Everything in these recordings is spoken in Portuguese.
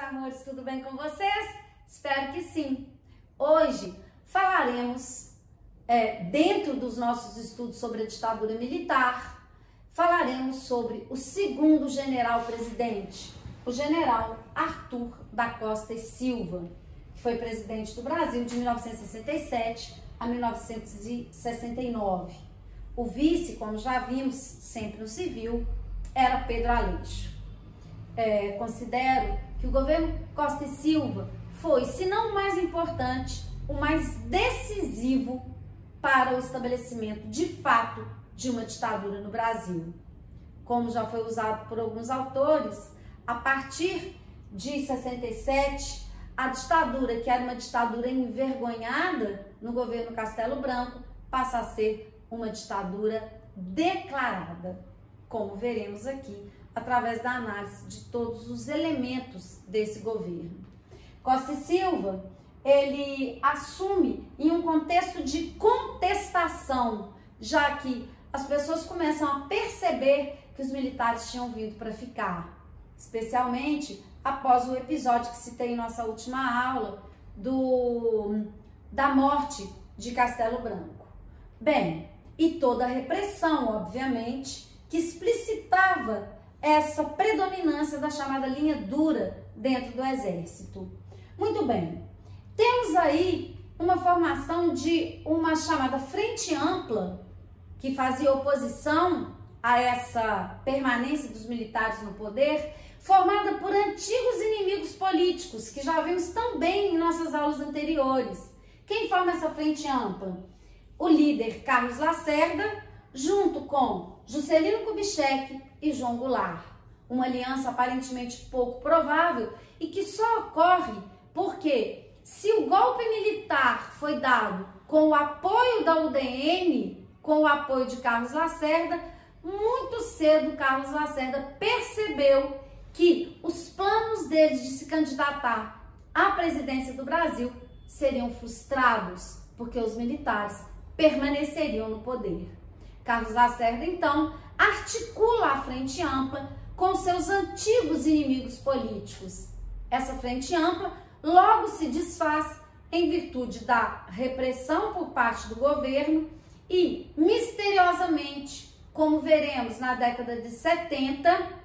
amores, tudo bem com vocês? Espero que sim. Hoje falaremos, dentro dos nossos estudos sobre a ditadura militar, falaremos sobre o segundo general-presidente, o general Arthur da Costa e Silva, que foi presidente do Brasil de 1967 a 1969. O vice, como já vimos, sempre no civil, era Pedro Aleixo. Considero que o governo Costa e Silva foi, se não o mais importante, o mais decisivo para o estabelecimento de fato de uma ditadura no Brasil. Como já foi usado por alguns autores, a partir de 67, a ditadura, que era uma ditadura envergonhada no governo Castelo Branco, passa a ser uma ditadura declarada, como veremos aqui, através da análise de todos os elementos desse governo. Costa e Silva, ele assume em um contexto de contestação, já que as pessoas começam a perceber que os militares tinham vindo para ficar, especialmente após o episódio que citei em nossa última aula, da morte de Castelo Branco. Bem, e toda a repressão, obviamente, que explicitava essa predominância da chamada linha dura dentro do exército. Muito bem, temos aí uma formação de uma chamada frente ampla, que fazia oposição a essa permanência dos militares no poder, formada por antigos inimigos políticos, que já vimos também em nossas aulas anteriores. Quem forma essa frente ampla? O líder Carlos Lacerda, junto com Juscelino Kubitschek e João Goulart. Uma aliança aparentemente pouco provável e que só ocorre porque, se o golpe militar foi dado com o apoio da UDN, com o apoio de Carlos Lacerda, muito cedo Carlos Lacerda percebeu que os planos dele de se candidatar à presidência do Brasil seriam frustrados, porque os militares permaneceriam no poder. Carlos Lacerda, então, articula a frente ampla com seus antigos inimigos políticos. Essa frente ampla logo se desfaz em virtude da repressão por parte do governo e, misteriosamente, como veremos na década de 70,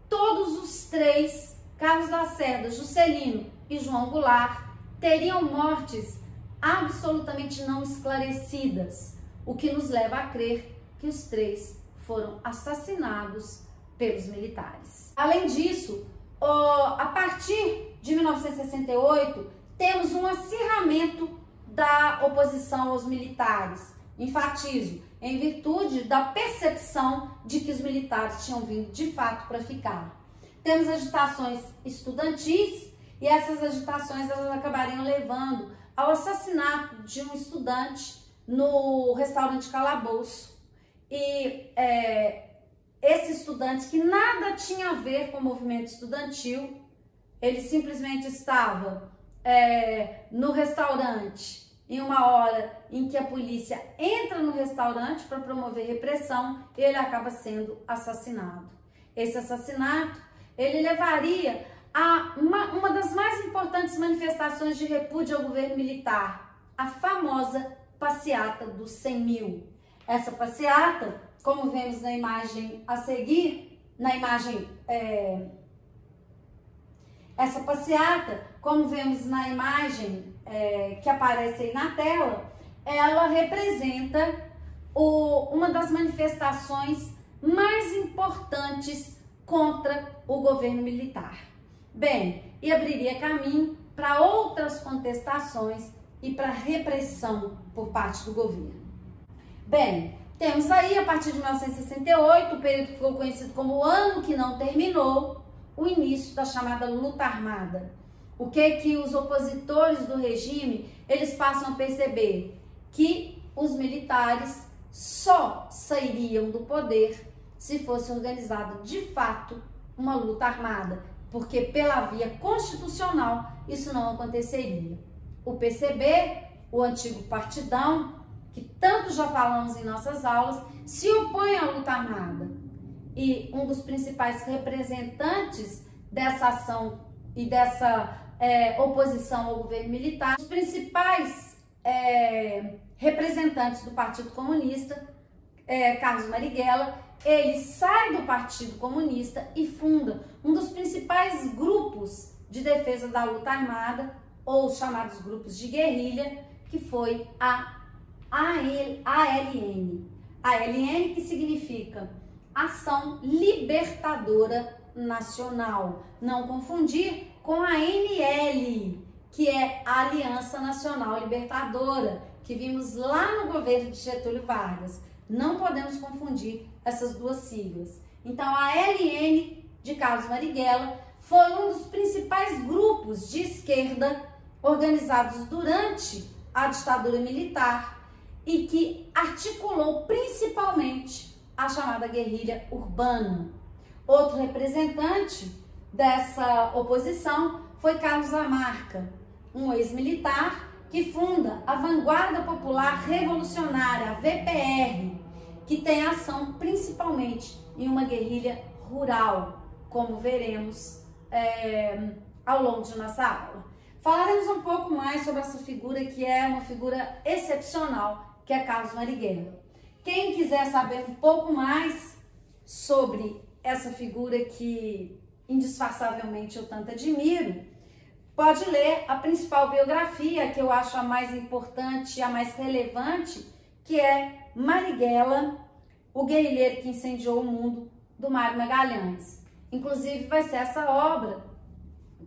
todos os três, Carlos Lacerda, Juscelino e João Goulart, teriam mortes absolutamente não esclarecidas, o que nos leva a crer que os três foram assassinados pelos militares. Além disso, a partir de 1968, temos um acirramento da oposição aos militares. Enfatizo, em virtude da percepção de que os militares tinham vindo de fato para ficar. Temos agitações estudantis e essas agitações elas acabariam levando ao assassinato de um estudante no restaurante Calabouço. E esse estudante, que nada tinha a ver com o movimento estudantil, ele simplesmente estava no restaurante em uma hora em que a polícia entra no restaurante para promover repressão, e ele acaba sendo assassinado. Esse assassinato, ele levaria a uma das mais importantes manifestações de repúdio ao governo militar, a famosa passeata dos 100 mil. Essa passeata, como vemos na imagem a seguir, essa passeata, como vemos na imagem que aparece aí na tela, ela representa uma das manifestações mais importantes contra o governo militar. Bem, e abriria caminho para outras contestações e para repressão por parte do governo. Bem, temos aí, a partir de 1968, o período que ficou conhecido como o ano que não terminou, o início da chamada luta armada. O que os opositores do regime, eles passam a perceber? Que os militares só sairiam do poder se fosse organizada de fato uma luta armada, porque pela via constitucional isso não aconteceria. O PCB, o antigo partidão, que tanto já falamos em nossas aulas, se opõe à luta armada. E um dos principais representantes dessa ação e dessa oposição ao governo militar. Os principais representantes do Partido Comunista, Carlos Marighella, ele sai do Partido Comunista e funda um dos principais grupos de defesa da luta armada, ou os chamados grupos de guerrilha, que foi a ALN. ALN, que significa Ação Libertadora Nacional. Não confundir com a ANL, que é a Aliança Nacional Libertadora, que vimos lá no governo de Getúlio Vargas. Não podemos confundir essas duas siglas. Então, a ALN de Carlos Marighella foi um dos principais grupos de esquerda organizados durante a ditadura militar e que articulou principalmente a chamada guerrilha urbana. Outro representante dessa oposição foi Carlos Lamarca, um ex-militar que funda a Vanguarda Popular Revolucionária, a VPR, que tem ação principalmente em uma guerrilha rural, como veremos ao longo de nossa aula. Falaremos um pouco mais sobre essa figura que é uma figura excepcional, que é Carlos Marighella. Quem quiser saber um pouco mais sobre essa figura que indisfarçavelmente eu tanto admiro, pode ler a principal biografia, que eu acho a mais importante e a mais relevante, que é Marighella, o guerrilheiro que incendiou o mundo, do Mário Magalhães. Inclusive vai ser essa obra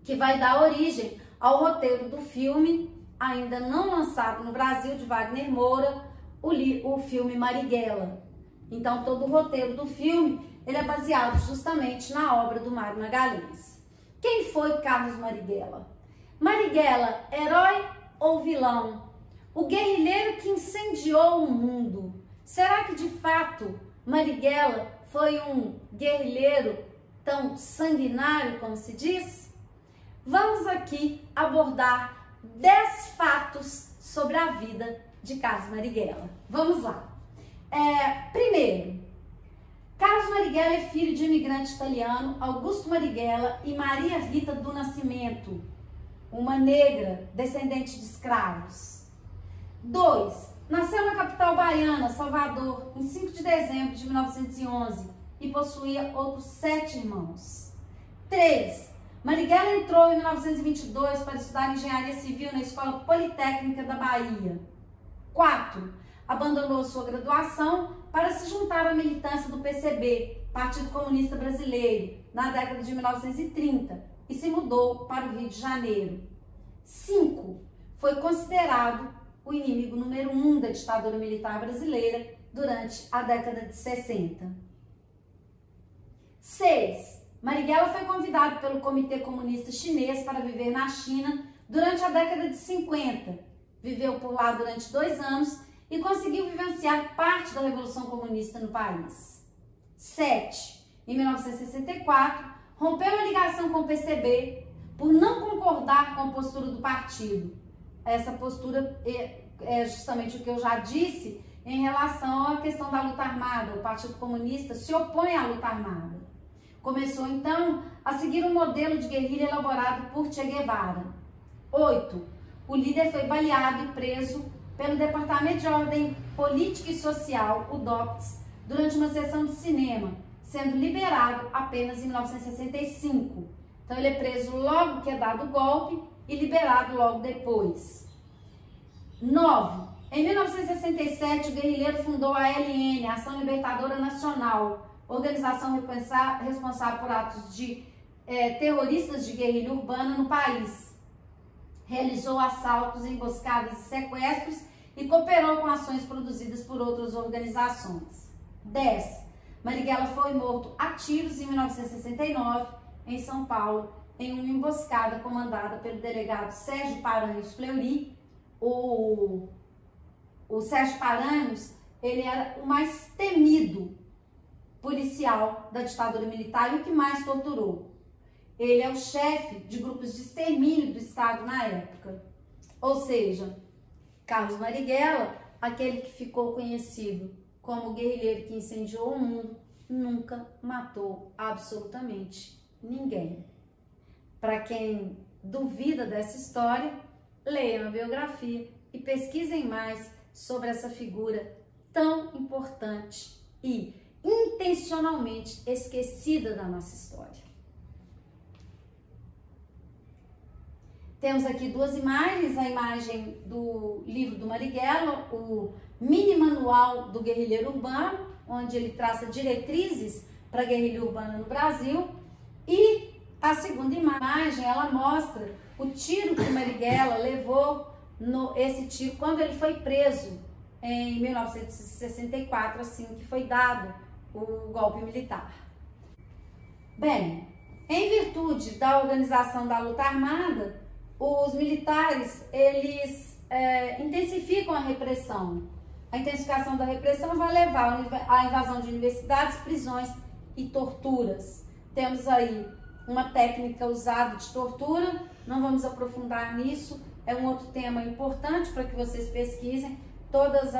que vai dar origem ao roteiro do filme, ainda não lançado no Brasil, de Wagner Moura, o filme Marighella. Então todo o roteiro do filme ele é baseado justamente na obra do Mário Magalhães. Quem foi Carlos Marighella? Marighella, herói ou vilão? O guerrilheiro que incendiou o mundo. Será que de fato Marighella foi um guerrilheiro tão sanguinário como se diz? Vamos aqui abordar 10 fatos sobre a vida de Carlos Marighella. Vamos lá. Primeiro, Carlos Marighella é filho de imigrante italiano Augusto Marighella e Maria Rita do Nascimento, uma negra descendente de escravos. 2. Nasceu na capital baiana, Salvador, em 5 de dezembro de 1911 e possuía outros 7 irmãos. 3. Marighella entrou em 1922 para estudar engenharia civil na Escola Politécnica da Bahia. 4. Abandonou sua graduação para se juntar à militância do PCB, Partido Comunista Brasileiro, na década de 1930 e se mudou para o Rio de Janeiro. 5. Foi considerado o inimigo número 1 da ditadura militar brasileira durante a década de 60. 6. Marighella foi convidado pelo Comitê Comunista Chinês para viver na China durante a década de 50. Viveu por lá durante 2 anos e conseguiu vivenciar parte da Revolução Comunista no país. 7. Em 1964, rompeu a ligação com o PCB por não concordar com a postura do partido. Essa postura é justamente o que eu já disse em relação à questão da luta armada. O Partido Comunista se opõe à luta armada. Começou, então, a seguir um modelo de guerrilha elaborado por Che Guevara. 8. O líder foi baleado e preso pelo Departamento de Ordem Política e Social, o DOPS, durante uma sessão de cinema, sendo liberado apenas em 1965. Então, ele é preso logo que é dado o golpe e liberado logo depois. 9. Em 1967, o guerrilheiro fundou a ALN, Ação Libertadora Nacional, organização responsável por atos de terroristas de guerrilha urbana no país. Realizou assaltos, emboscadas e sequestros e cooperou com ações produzidas por outras organizações. 10. Marighella foi morto a tiros em 1969, em São Paulo, em uma emboscada comandada pelo delegado Sérgio Paranhos Fleury. O Sérgio Paranhos, ele era o mais temido policial da ditadura militar e o que mais torturou. Ele é o chefe de grupos de extermínio do Estado na época. Ou seja, Carlos Marighella, aquele que ficou conhecido como o guerrilheiro que incendiou o mundo, nunca matou absolutamente ninguém. Para quem duvida dessa história, leiam a biografia e pesquisem mais sobre essa figura tão importante e intencionalmente esquecida da nossa história. Temos aqui duas imagens, a imagem do livro do Marighella, o Mini Manual do Guerrilheiro Urbano, onde ele traça diretrizes para a guerrilha urbana no Brasil, e a segunda imagem, ela mostra o tiro que o Marighella levou, esse tiro, quando ele foi preso em 1964, assim que foi dado o golpe militar. Bem, em virtude da organização da luta armada, os militares, eles intensificam a repressão. A intensificação da repressão vai levar à invasão de universidades, prisões e torturas. Temos aí uma técnica usada de tortura, não vamos aprofundar nisso, é um outro tema importante para que vocês pesquisem todas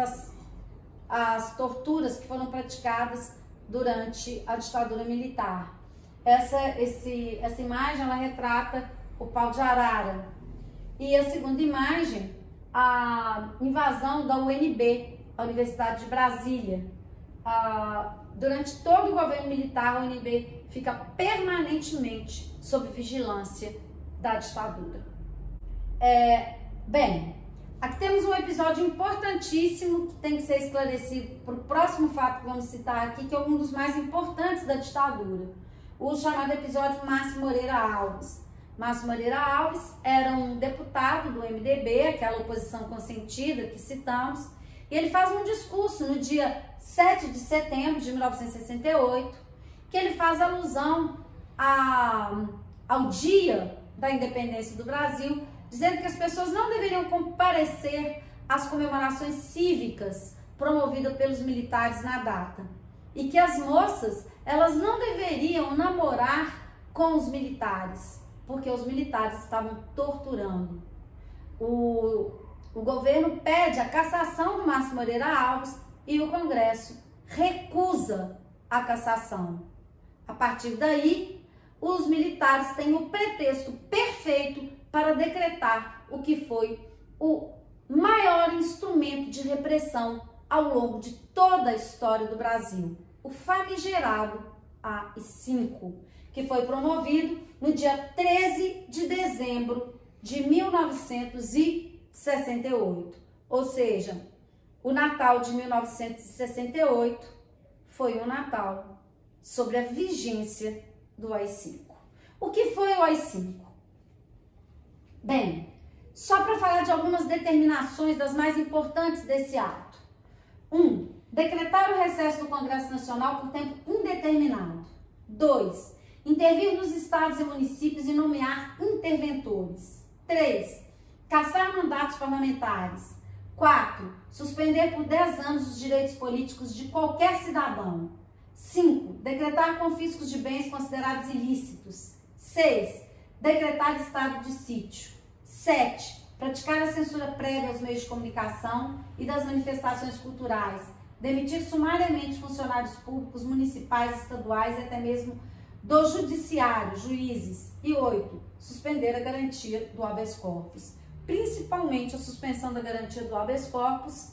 as torturas que foram praticadas durante a ditadura militar. Essa imagem, ela retrata o pau de arara. E a segunda imagem, a invasão da UNB, a Universidade de Brasília. Durante todo o governo militar, a UNB fica permanentemente sob vigilância da ditadura. Bem, aqui temos um episódio importantíssimo que tem que ser esclarecido para o próximo fato que vamos citar aqui, que é um dos mais importantes da ditadura, o chamado episódio Márcio Moreira Alves. Márcio Moreira Alves era um deputado do MDB, aquela oposição consentida que citamos, e ele faz um discurso no dia 7 de setembro de 1968, que ele faz alusão ao dia da independência do Brasil, dizendo que as pessoas não deveriam comparecer às comemorações cívicas promovidas pelos militares na data, e que as moças, elas não deveriam namorar com os militares, porque os militares estavam torturando. O governo pede a cassação do Márcio Moreira Alves e o Congresso recusa a cassação. A partir daí, os militares têm o pretexto perfeito para decretar o que foi o maior instrumento de repressão ao longo de toda a história do Brasil, o famigerado AI-5, que foi promovido no dia 13 de dezembro de 1968. Ou seja, o Natal de 1968 foi um Natal sobre a vigência do AI-5. O que foi o AI-5? Bem, só para falar de algumas determinações das mais importantes desse ato. 1. Decretar o recesso do Congresso Nacional por tempo indeterminado. 2. Intervir nos estados e municípios e nomear interventores. 3. Cassar mandatos parlamentares. 4. Suspender por 10 anos os direitos políticos de qualquer cidadão. 5. Decretar confiscos de bens considerados ilícitos. 6. Decretar estado de sítio. 7. Praticar a censura prévia aos meios de comunicação e das manifestações culturais. Demitir sumariamente funcionários públicos, municipais, estaduais e até mesmo do judiciário, juízes. E 8. Suspender a garantia do habeas corpus. Principalmente a suspensão da garantia do habeas corpus,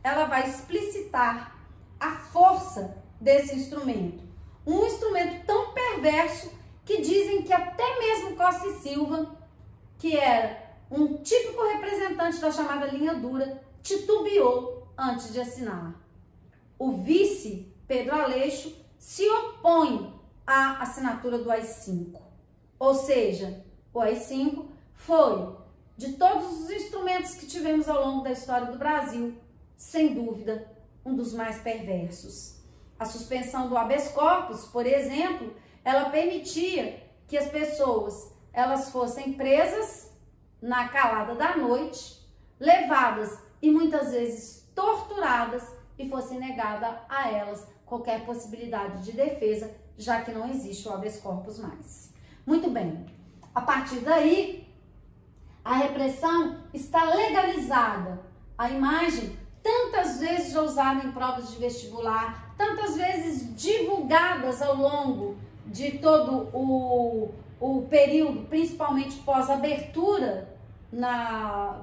ela vai explicitar a força desse instrumento. Um instrumento tão perverso que dizem que até mesmo Costa e Silva, que era um típico representante da chamada linha dura, titubeou antes de assinar. O vice, Pedro Aleixo, se opõe à assinatura do AI-5. Ou seja, o AI-5 foi, de todos os instrumentos que tivemos ao longo da história do Brasil, sem dúvida, um dos mais perversos. A suspensão do habeas corpus, por exemplo, ela permitia que as pessoas elas fossem presas na calada da noite, levadas e muitas vezes torturadas e fosse negada a elas qualquer possibilidade de defesa, já que não existe o habeas corpus mais. Muito bem, a partir daí, a repressão está legalizada. A imagem, tantas vezes já usada em provas de vestibular, tantas vezes divulgadas ao longo de todo o o período, principalmente pós-abertura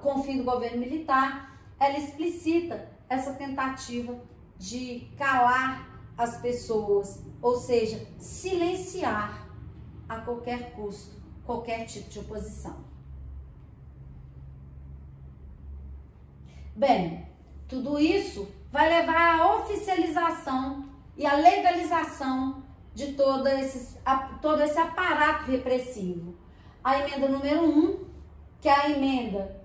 com o fim do governo militar, ela explicita essa tentativa de calar as pessoas, ou seja, silenciar a qualquer custo qualquer tipo de oposição. Bem, tudo isso vai levar à oficialização e à legalização de todo esse aparato repressivo. A emenda número 1, que é a emenda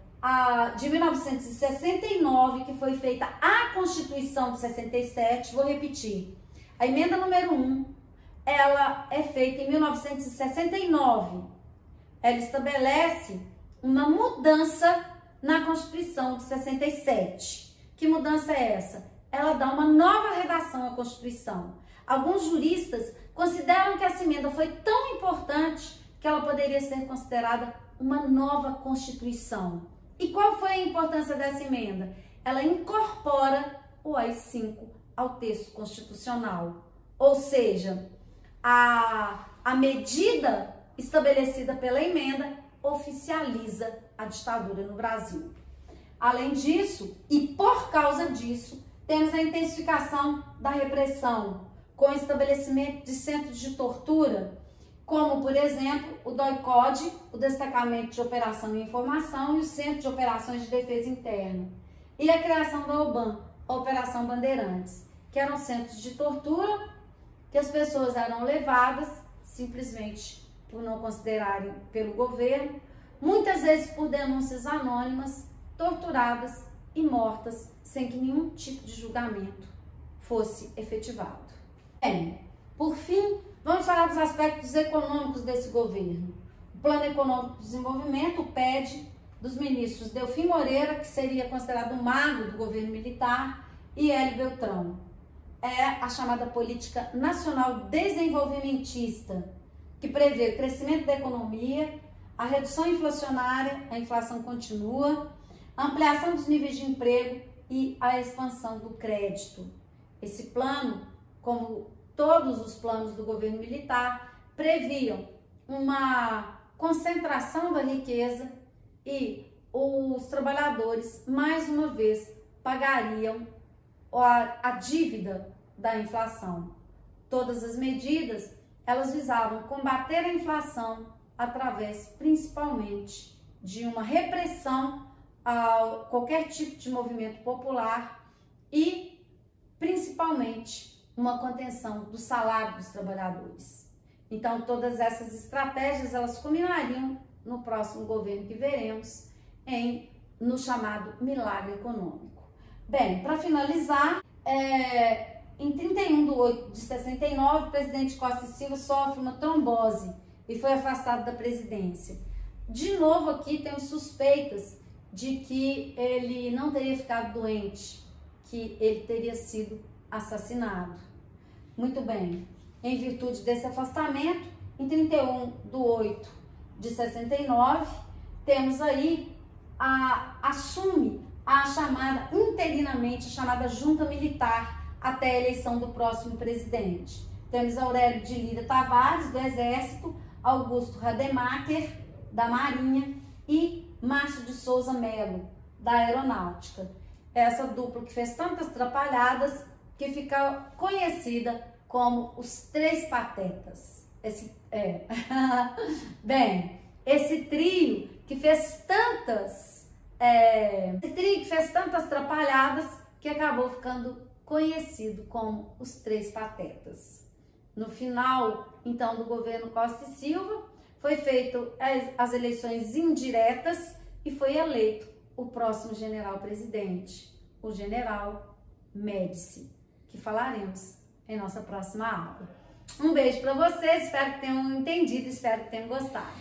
de 1969, que foi feita à Constituição de 67, vou repetir. A emenda número 1, ela é feita em 1969. Ela estabelece uma mudança na Constituição de 67. Que mudança é essa? Ela dá uma nova redação à Constituição. Alguns juristas consideram que essa emenda foi tão importante que ela poderia ser considerada uma nova Constituição. E qual foi a importância dessa emenda? Ela incorpora o AI-5 ao texto constitucional. Ou seja, a medida estabelecida pela emenda oficializa a ditadura no Brasil. Além disso, e por causa disso, temos a intensificação da repressão, com o estabelecimento de centros de tortura, como, por exemplo, o DOI-CODE, o Destacamento de Operação e Informação, e o Centro de Operações de Defesa Interna, e a criação da OBAN, a Operação Bandeirantes, que eram centros de tortura, que as pessoas eram levadas, simplesmente por não considerarem pelo governo, muitas vezes por denúncias anônimas, torturadas e mortas, sem que nenhum tipo de julgamento fosse efetivado. Bem, por fim, vamos falar dos aspectos econômicos desse governo. O Plano Econômico de Desenvolvimento, o PED, dos ministros Delfim Moreira, que seria considerado o mago do governo militar, e Hélio Beltrão. É a chamada Política Nacional Desenvolvimentista, que prevê o crescimento da economia, a redução inflacionária, a inflação continua, a ampliação dos níveis de emprego e a expansão do crédito. Esse plano, como todos os planos do governo militar, previam uma concentração da riqueza e os trabalhadores, mais uma vez, pagariam a dívida da inflação. Todas as medidas, elas visavam combater a inflação através, principalmente, de uma repressão a qualquer tipo de movimento popular e, principalmente, uma contenção do salário dos trabalhadores. Então, todas essas estratégias, elas culminariam no próximo governo que veremos, no chamado milagre econômico. Bem, para finalizar, em 31/8/69, o presidente Costa e Silva sofre uma trombose e foi afastado da presidência. De novo aqui temos suspeitas de que ele não teria ficado doente, que ele teria sido assassinado. Muito bem, em virtude desse afastamento, em 31/8/69, temos aí assume a chamada, interinamente, chamada junta militar até a eleição do próximo presidente. Temos Aurélio de Lira Tavares, do Exército, Augusto Rademacher, da Marinha, e Márcio de Souza Melo, da Aeronáutica. Essa dupla que fez tantas atrapalhadas que fica conhecida como os Três Patetas. Bem, esse trio que fez tantas atrapalhadas que acabou ficando conhecido como os Três Patetas. No final, então, do governo Costa e Silva, foi feito as eleições indiretas e foi eleito o próximo general-presidente, o general Médici, que falaremos em nossa próxima aula. Um beijo para vocês, espero que tenham entendido, espero que tenham gostado.